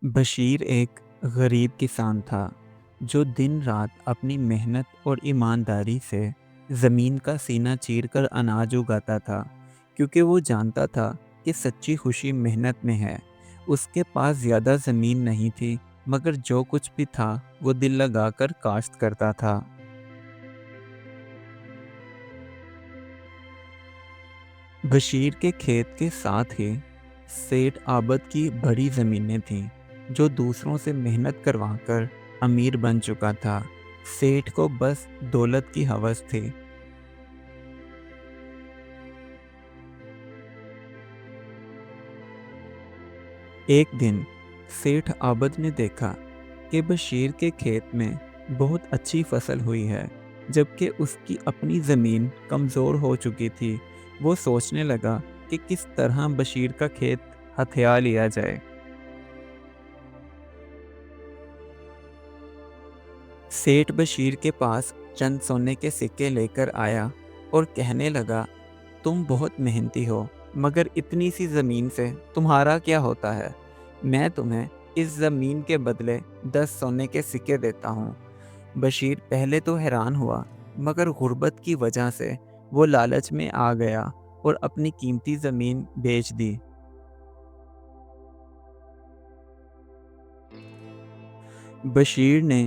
بشیر ایک غریب کسان تھا جو دن رات اپنی محنت اور ایمانداری سے زمین کا سینہ چیر کر اناج اگاتا تھا کیونکہ وہ جانتا تھا کہ سچی خوشی محنت میں ہے۔ اس کے پاس زیادہ زمین نہیں تھی مگر جو کچھ بھی تھا وہ دل لگا کر کاشت کرتا تھا۔ بشیر کے کھیت کے ساتھ ہی سیٹھ عابد کی بڑی زمینیں تھیں جو دوسروں سے محنت کروا کر امیر بن چکا تھا۔ سیٹھ کو بس دولت کی ہوس تھی۔ ایک دن سیٹھ عابد نے دیکھا کہ بشیر کے کھیت میں بہت اچھی فصل ہوئی ہے جبکہ اس کی اپنی زمین کمزور ہو چکی تھی۔ وہ سوچنے لگا کہ کس طرح بشیر کا کھیت ہتھیا لیا جائے۔ سیٹھ بشیر کے پاس چند سونے کے سکے لے کر آیا اور کہنے لگا، تم بہت محنتی ہو مگر اتنی سی زمین سے تمہارا کیا ہوتا ہے؟ میں تمہیں اس زمین کے بدلے 10 سونے کے سکے دیتا ہوں۔ بشیر پہلے تو حیران ہوا مگر غربت کی وجہ سے وہ لالچ میں آ گیا اور اپنی قیمتی زمین بیچ دی۔ بشیر نے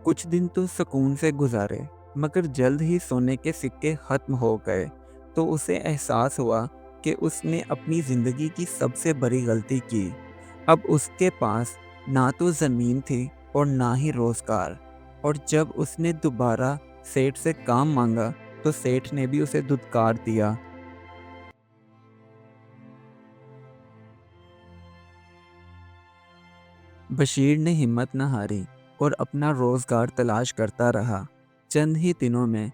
کچھ دن تو سکون سے گزارے مگر جلد ہی سونے کے سکے ختم ہو گئے تو اسے احساس ہوا کہ اس نے اپنی زندگی کی سب سے بڑی غلطی کی۔ اب اس کے پاس نہ تو زمین تھی اور نہ ہی روزگار، اور جب اس نے دوبارہ سیٹھ سے کام مانگا تو سیٹھ نے بھی اسے دھتکار دیا۔ بشیر نے ہمت نہ ہاری اور اپنا روزگار تلاش کرتا رہا۔ چند ہی دنوں میں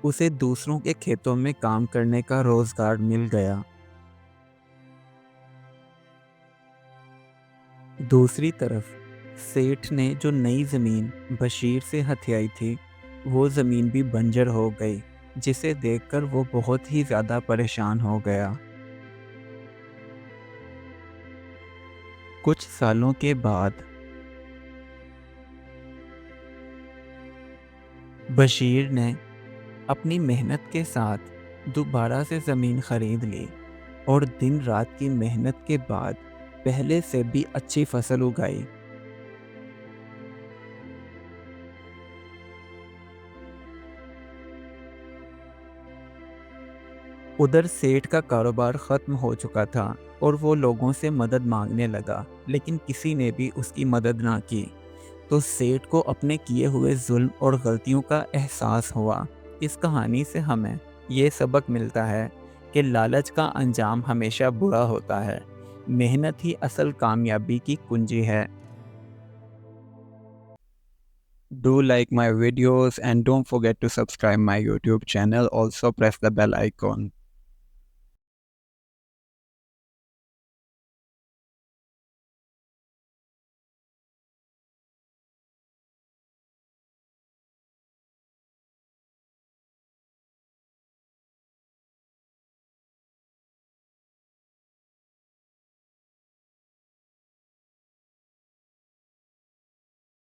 اسے دوسروں کے کھیتوں میں کام کرنے کا روزگار مل گیا۔ دوسری طرف سیٹھ نے جو نئی زمین بشیر سے ہتھیائی تھی وہ زمین بھی بنجر ہو گئی، جسے دیکھ کر وہ بہت ہی زیادہ پریشان ہو گیا۔ کچھ سالوں کے بعد بشیر نے اپنی محنت کے ساتھ دوبارہ سے زمین خرید لی اور دن رات کی محنت کے بعد پہلے سے بھی اچھی فصل اگائی۔ ادھر سیٹھ کا کاروبار ختم ہو چکا تھا اور وہ لوگوں سے مدد مانگنے لگا لیکن کسی نے بھی اس کی مدد نہ کی۔ تو سیٹھ کو اپنے کیے ہوئے ظلم اور غلطیوں کا احساس ہوا۔ اس کہانی سے ہمیں یہ سبق ملتا ہے کہ لالچ کا انجام ہمیشہ برا ہوتا ہے۔ محنت ہی اصل کامیابی کی کنجی ہے۔ Do like my videos and don't forget to subscribe my YouTube channel. Also press the bell icon.